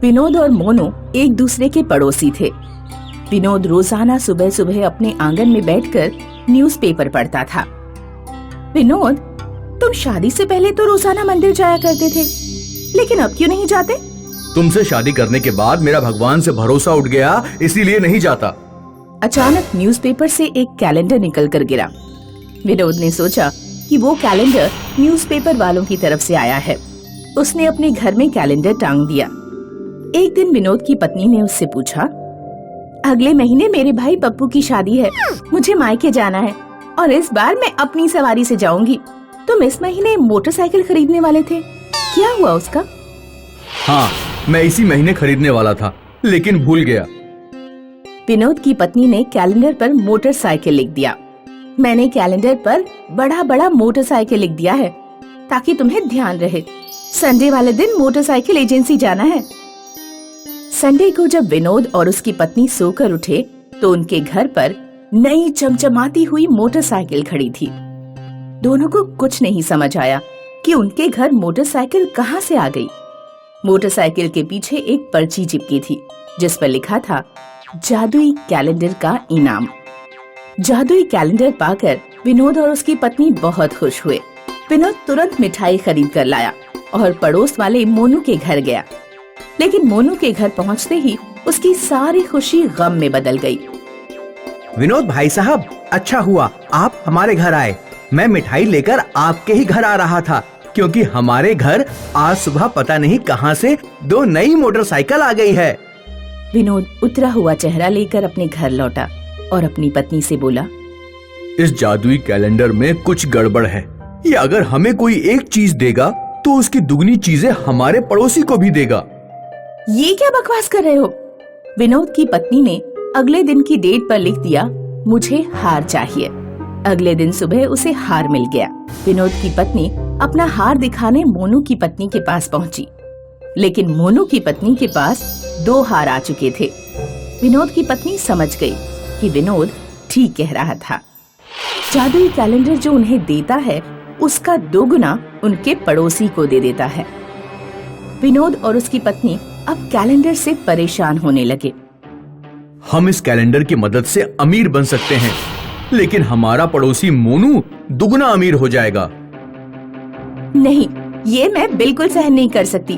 विनोद और मोनू एक दूसरे के पड़ोसी थे। विनोद रोजाना सुबह सुबह अपने आंगन में बैठकर न्यूज़पेपर पढ़ता था। विनोद, तुम शादी से पहले तो रोजाना मंदिर जाया करते थे, लेकिन अब क्यों नहीं जाते? तुमसे शादी करने के बाद मेरा भगवान से भरोसा उठ गया, इसीलिए नहीं जाता। अचानक न्यूज़पेपर से एक कैलेंडर निकल कर गिरा। विनोद ने सोचा कि वो कैलेंडर न्यूज़पेपर वालों की तरफ से आया है। उसने अपने घर में कैलेंडर टांग दिया। एक दिन विनोद की पत्नी ने उससे पूछा, अगले महीने मेरे भाई पप्पू की शादी है, मुझे मायके जाना है और इस बार मैं अपनी सवारी से जाऊंगी। तुम इस महीने मोटरसाइकिल खरीदने वाले थे, क्या हुआ उसका? हाँ, मैं इसी महीने खरीदने वाला था, लेकिन भूल गया। विनोद की पत्नी ने कैलेंडर पर मोटरसाइकिल लिख दिया। मैंने कैलेंडर पर बड़ा बड़ा मोटरसाइकिल लिख दिया है ताकि तुम्हें ध्यान रहे। संडे वाले दिन मोटरसाइकिल एजेंसी जाना है। संडे को जब विनोद और उसकी पत्नी सोकर उठे तो उनके घर पर नई चमचमाती हुई मोटरसाइकिल खड़ी थी। दोनों को कुछ नहीं समझ आया कि उनके घर मोटरसाइकिल कहां से आ गई। मोटरसाइकिल के पीछे एक पर्ची चिपकी थी जिस पर लिखा था, जादुई कैलेंडर का इनाम। जादुई कैलेंडर पाकर विनोद और उसकी पत्नी बहुत खुश हुए। विनोद तुरंत मिठाई खरीद कर लाया और पड़ोस वाले मोनू के घर गया। लेकिन मोनू के घर पहुंचते ही उसकी सारी खुशी गम में बदल गई। विनोद भाई साहब, अच्छा हुआ आप हमारे घर आए। मैं मिठाई लेकर आपके ही घर आ रहा था, क्योंकि हमारे घर आज सुबह पता नहीं कहां से 2 नई मोटरसाइकिल आ गई है। विनोद उतरा हुआ चेहरा लेकर अपने घर लौटा और अपनी पत्नी से बोला, इस जादुई कैलेंडर में कुछ गड़बड़ है। ये अगर हमें कोई एक चीज देगा तो उसकी दुगनी चीजें हमारे पड़ोसी को भी देगा। ये क्या बकवास कर रहे हो? विनोद की पत्नी ने अगले दिन की डेट पर लिख दिया, मुझे हार चाहिए। अगले दिन सुबह उसे हार मिल गया। विनोद की पत्नी अपना हार दिखाने मोनू की पत्नी के पास पहुंची, लेकिन मोनू की पत्नी के पास 2 हार आ चुके थे। विनोद की पत्नी समझ गई कि विनोद ठीक कह रहा था। जादुई कैलेंडर जो उन्हें देता है उसका 2 गुना उनके पड़ोसी को दे देता है। विनोद और उसकी पत्नी अब कैलेंडर से परेशान होने लगे। हम इस कैलेंडर की मदद से अमीर बन सकते हैं, लेकिन हमारा पड़ोसी मोनू दुगना अमीर हो जाएगा। नहीं, ये मैं बिल्कुल सहन नहीं कर सकती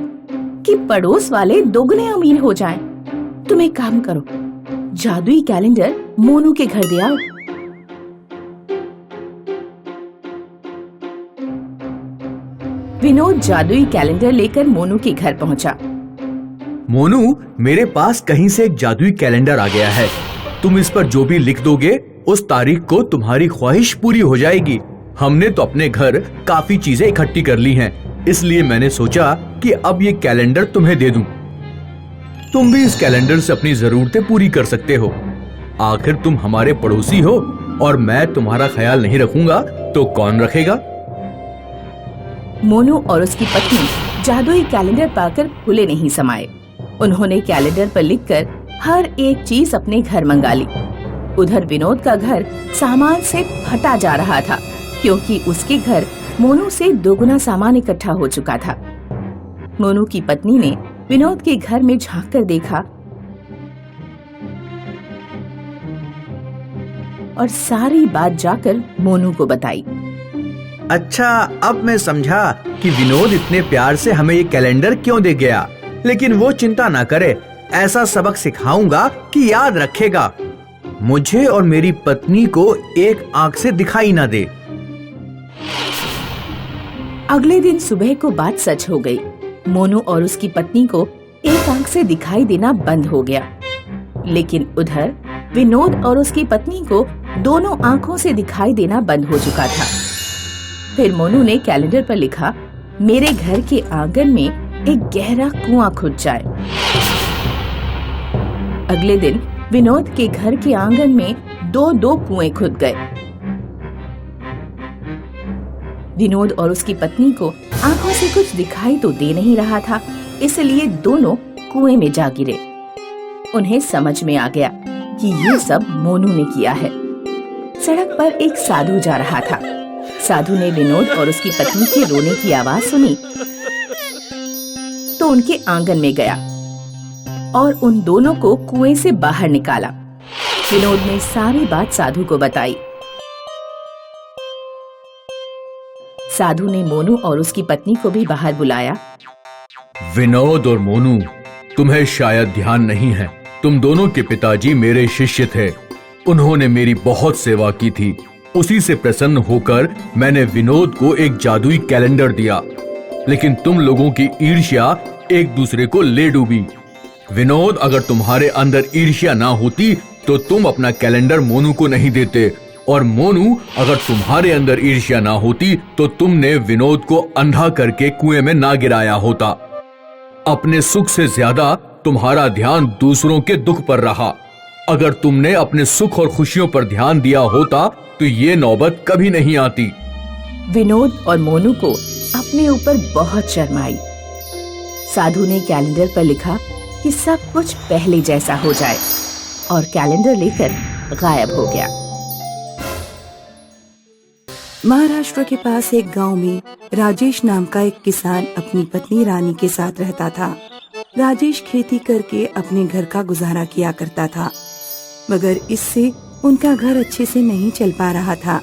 कि पड़ोस वाले दोगुने अमीर हो जाएं। तुम एक काम करो, जादुई कैलेंडर मोनू के घर दे आओ। विनोद जादुई कैलेंडर लेकर मोनू के घर पहुंचा। मोनू, मेरे पास कहीं से एक जादुई कैलेंडर आ गया है। तुम इस पर जो भी लिख दोगे उस तारीख को तुम्हारी ख्वाहिश पूरी हो जाएगी। हमने तो अपने घर काफी चीजें इकट्ठी कर ली हैं, इसलिए मैंने सोचा कि अब ये कैलेंडर तुम्हें दे दूं। तुम भी इस कैलेंडर से अपनी जरूरतें पूरी कर सकते हो। आखिर तुम हमारे पड़ोसी हो और मैं तुम्हारा ख्याल नहीं रखूंगा तो कौन रखेगा? मोनू और उसकी पत्नी जादुई कैलेंडर पाकर फूले नहीं समाये। उन्होंने कैलेंडर पर लिखकर हर एक चीज अपने घर मंगा ली। उधर विनोद का घर सामान से फटा जा रहा था, क्योंकि उसके घर मोनू से 2 गुना सामान इकट्ठा हो चुका था। मोनू की पत्नी ने विनोद के घर में झांक कर देखा और सारी बात जाकर मोनू को बताई। अच्छा, अब मैं समझा कि विनोद इतने प्यार से हमें ये कैलेंडर क्यों दे गया। लेकिन वो चिंता ना करे, ऐसा सबक सिखाऊंगा कि याद रखेगा। मुझे और मेरी पत्नी को एक आंख से दिखाई ना दे। अगले दिन सुबह को बात सच हो गई। मोनू और उसकी पत्नी को एक आंख से दिखाई देना बंद हो गया, लेकिन उधर विनोद और उसकी पत्नी को दोनों आंखों से दिखाई देना बंद हो चुका था। फिर मोनू ने कैलेंडर पर लिखा, मेरे घर के आंगन में एक गहरा कुआं खुद जाए। अगले दिन विनोद के घर के आंगन में 2 कुएं खुद गए। विनोद और उसकी पत्नी को आंखों से कुछ दिखाई तो दे नहीं रहा था, इसलिए दोनों कुएं में जा गिरे। उन्हें समझ में आ गया कि ये सब मोनू ने किया है। सड़क पर एक साधु जा रहा था। साधु ने विनोद और उसकी पत्नी के रोने की आवाज सुनी तो उनके आंगन में गया। और उन दोनों को कुएं से बाहर निकाला। विनोद ने सारी बात साधु को बताई। साधु ने मोनू और उसकी पत्नी को भी बाहर बुलाया। विनोद और मोनू, तुम्हें शायद ध्यान नहीं है, तुम दोनों के पिताजी मेरे शिष्य थे। उन्होंने मेरी बहुत सेवा की थी। उसी से प्रसन्न होकर मैंने विनोद को एक जादुई कैलेंडर दिया, लेकिन तुम लोगों की ईर्ष्या एक दूसरे को ले डूबी। विनोद, अगर तुम्हारे अंदर ईर्ष्या ना होती तो तुम अपना कैलेंडर मोनू को नहीं देते, और मोनू, अगर तुम्हारे अंदर ईर्ष्या ना होती तो तुमने विनोद को अंधा करके कुएं में ना गिराया होता। अपने सुख से ज्यादा तुम्हारा ध्यान दूसरों के दुख पर रहा। अगर तुमने अपने सुख और खुशियों पर ध्यान दिया होता तो ये नौबत कभी नहीं आती। विनोद और मोनू को अपने ऊपर बहुत शर्म आई। साधु ने कैलेंडर पर लिखा कि सब कुछ पहले जैसा हो जाए, और कैलेंडर लेकर गायब हो गया। महाराष्ट्र के पास एक गांव में राजेश नाम का एक किसान अपनी पत्नी रानी के साथ रहता था। राजेश खेती करके अपने घर का गुजारा किया करता था, मगर इससे उनका घर अच्छे से नहीं चल पा रहा था।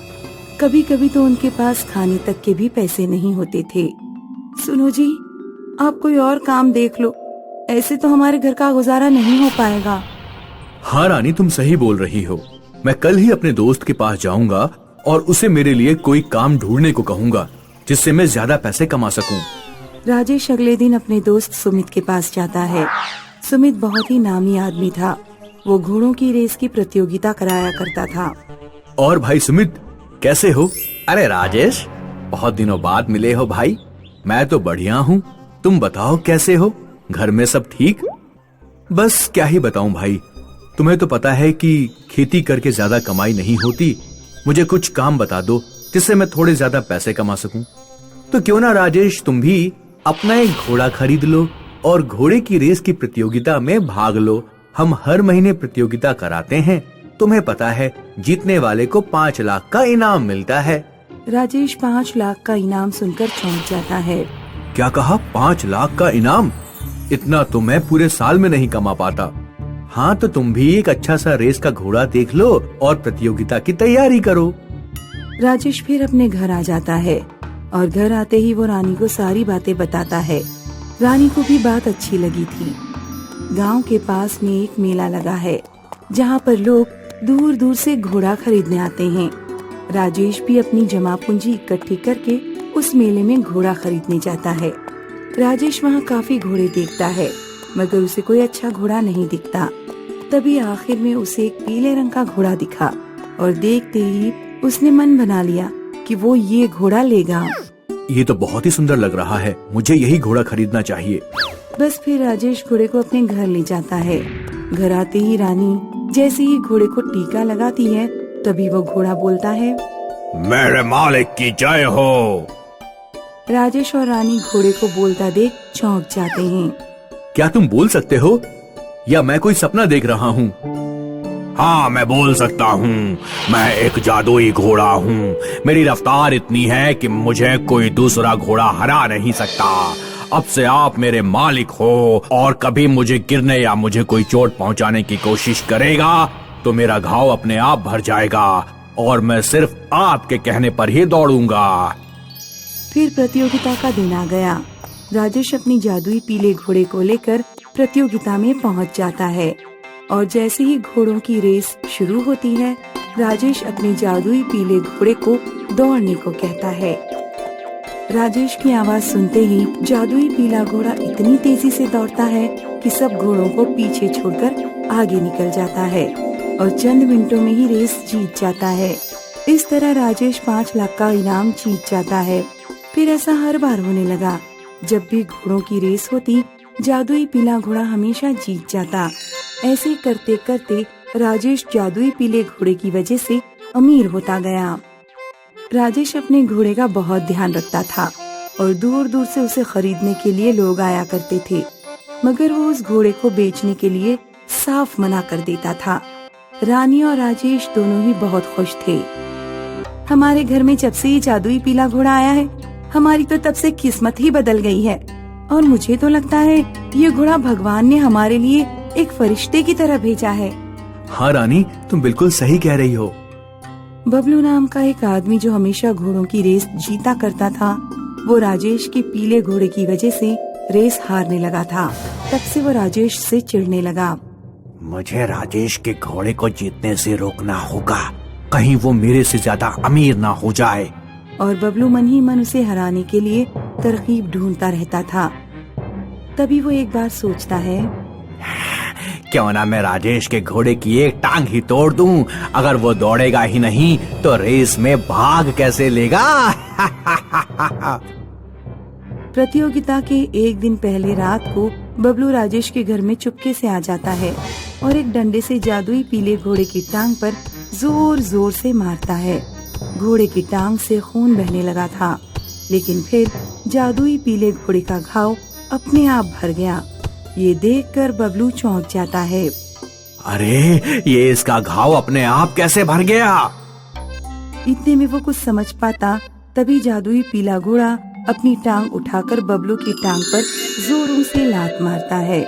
कभी कभी तो उनके पास खाने तक के भी पैसे नहीं होते थे। सुनो जी, आप कोई और काम देख लो, ऐसे तो हमारे घर का गुजारा नहीं हो पाएगा। हाँ रानी, तुम सही बोल रही हो। मैं कल ही अपने दोस्त के पास जाऊंगा और उसे मेरे लिए कोई काम ढूंढने को कहूँगा, जिससे मैं ज्यादा पैसे कमा सकूं। राजेश अगले दिन अपने दोस्त सुमित के पास जाता है। सुमित बहुत ही नामी आदमी था। वो घोड़ों की रेस की प्रतियोगिता कराया करता था। और भाई सुमित, कैसे हो? अरे राजेश, बहुत दिनों बाद मिले हो भाई। मैं तो बढ़िया हूँ, तुम बताओ कैसे हो? घर में सब ठीक? बस क्या ही बताऊं भाई, तुम्हें तो पता है कि खेती करके ज्यादा कमाई नहीं होती। मुझे कुछ काम बता दो जिससे मैं थोड़े ज्यादा पैसे कमा सकूं। तो क्यों ना राजेश, तुम भी अपना एक घोड़ा खरीद लो और घोड़े की रेस की प्रतियोगिता में भाग लो। हम हर महीने प्रतियोगिता कराते हैं। तुम्हें पता है, जीतने वाले को 5 लाख का इनाम मिलता है। राजेश 5 लाख का इनाम सुनकर चौंक जाता है। क्या कहा? 5 लाख का इनाम? इतना तो मैं पूरे साल में नहीं कमा पाता। हाँ, तो तुम भी एक अच्छा सा रेस का घोड़ा देख लो और प्रतियोगिता की तैयारी करो। राजेश फिर अपने घर आ जाता है और घर आते ही वो रानी को सारी बातें बताता है। रानी को भी बात अच्छी लगी थी। गांव के पास में एक मेला लगा है, जहाँ पर लोग दूर दूर से घोड़ा खरीदने आते हैं। राजेश भी अपनी जमा पूंजी इकट्ठी करके उस मेले में घोड़ा खरीदने जाता है। राजेश वहाँ काफी घोड़े देखता है, मगर उसे कोई अच्छा घोड़ा नहीं दिखता। तभी आखिर में उसे एक पीले रंग का घोड़ा दिखा और देखते ही उसने मन बना लिया कि वो ये घोड़ा लेगा। ये तो बहुत ही सुंदर लग रहा है, मुझे यही घोड़ा खरीदना चाहिए। बस फिर राजेश घोड़े को अपने घर ले जाता है। घर आते ही रानी जैसे ही घोड़े को टीका लगाती है, तभी वो घोड़ा बोलता है, मेरे मालिक की जय हो। राजेश और रानी घोड़े को बोलता देख चौंक जाते हैं। क्या तुम बोल सकते हो, या मैं कोई सपना देख रहा हूँ? हाँ, मैं बोल सकता हूँ। मैं एक जादुई घोड़ा हूँ। मेरी रफ्तार इतनी है कि मुझे कोई दूसरा घोड़ा हरा नहीं सकता। अब से आप मेरे मालिक हो, और कभी मुझे गिरने या मुझे कोई चोट पहुँचाने की कोशिश करेगा तो मेरा घाव अपने आप भर जाएगा, और मैं सिर्फ आपके कहने पर ही दौड़ूंगा। फिर प्रतियोगिता का दिन आ गया। राजेश अपनी जादुई पीले घोड़े को लेकर प्रतियोगिता में पहुंच जाता है, और जैसे ही घोड़ों की रेस शुरू होती है, राजेश अपने जादुई पीले घोड़े को दौड़ने को कहता है। राजेश की आवाज सुनते ही जादुई पीला घोड़ा इतनी तेजी से दौड़ता है कि सब घोड़ों को पीछे छोड़कर आगे निकल जाता है और चंद मिनटों में ही रेस जीत जाता है। इस तरह राजेश 5 लाख का इनाम जीत जाता है। फिर ऐसा हर बार होने लगा। जब भी घोड़ों की रेस होती, जादुई पीला घोड़ा हमेशा जीत जाता। ऐसे करते करते राजेश जादुई पीले घोड़े की वजह से अमीर होता गया। राजेश अपने घोड़े का बहुत ध्यान रखता था और दूर दूर से उसे खरीदने के लिए लोग आया करते थे, मगर वो उस घोड़े को बेचने के लिए साफ मना कर देता था। रानी और राजेश दोनों ही बहुत खुश थे। हमारे घर में जब से ये जादुई पीला घोड़ा आया है, हमारी तो तब से किस्मत ही बदल गई है, और मुझे तो लगता है ये घोड़ा भगवान ने हमारे लिए एक फरिश्ते की तरह भेजा है। हाँ रानी, तुम बिल्कुल सही कह रही हो। बबलू नाम का एक आदमी जो हमेशा घोड़ों की रेस जीता करता था, वो राजेश के पीले घोड़े की वजह से रेस हारने लगा था। तब से वो राजेश से चिढ़ने लगा। मुझे राजेश के घोड़े को जीतने से रोकना होगा, कहीं वो मेरे से ज्यादा अमीर ना हो जाए। और बबलू मन ही मन उसे हराने के लिए तरकीब ढूंढता रहता था। तभी वो एक बार सोचता है, क्यों ना मैं राजेश के घोड़े की एक टांग ही तोड़ दूं। अगर वो दौड़ेगा ही नहीं तो रेस में भाग कैसे लेगा। प्रतियोगिता के एक दिन पहले रात को बबलू राजेश के घर में चुपके से आ जाता है और एक डंडे से जादुई पीले घोड़े की टांग पर जोर जोर से मारता है। घोड़े की टांग से खून बहने लगा था, लेकिन फिर जादुई पीले घोड़े का घाव अपने आप भर गया। ये देखकर बबलू चौंक जाता है। अरे, ये इसका घाव अपने आप कैसे भर गया? इतने में वो कुछ समझ पाता, तभी जादुई पीला घोड़ा अपनी टांग उठाकर बबलू की टांग पर जोरों से लात मारता है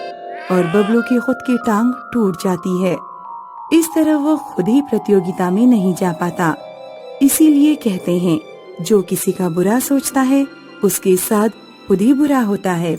और बबलू की खुद की टांग टूट जाती है। इस तरह वो खुद ही प्रतियोगिता में नहीं जा पाता। इसीलिए कहते हैं, जो किसी का बुरा सोचता है उसके साथ खुद ही बुरा होता है।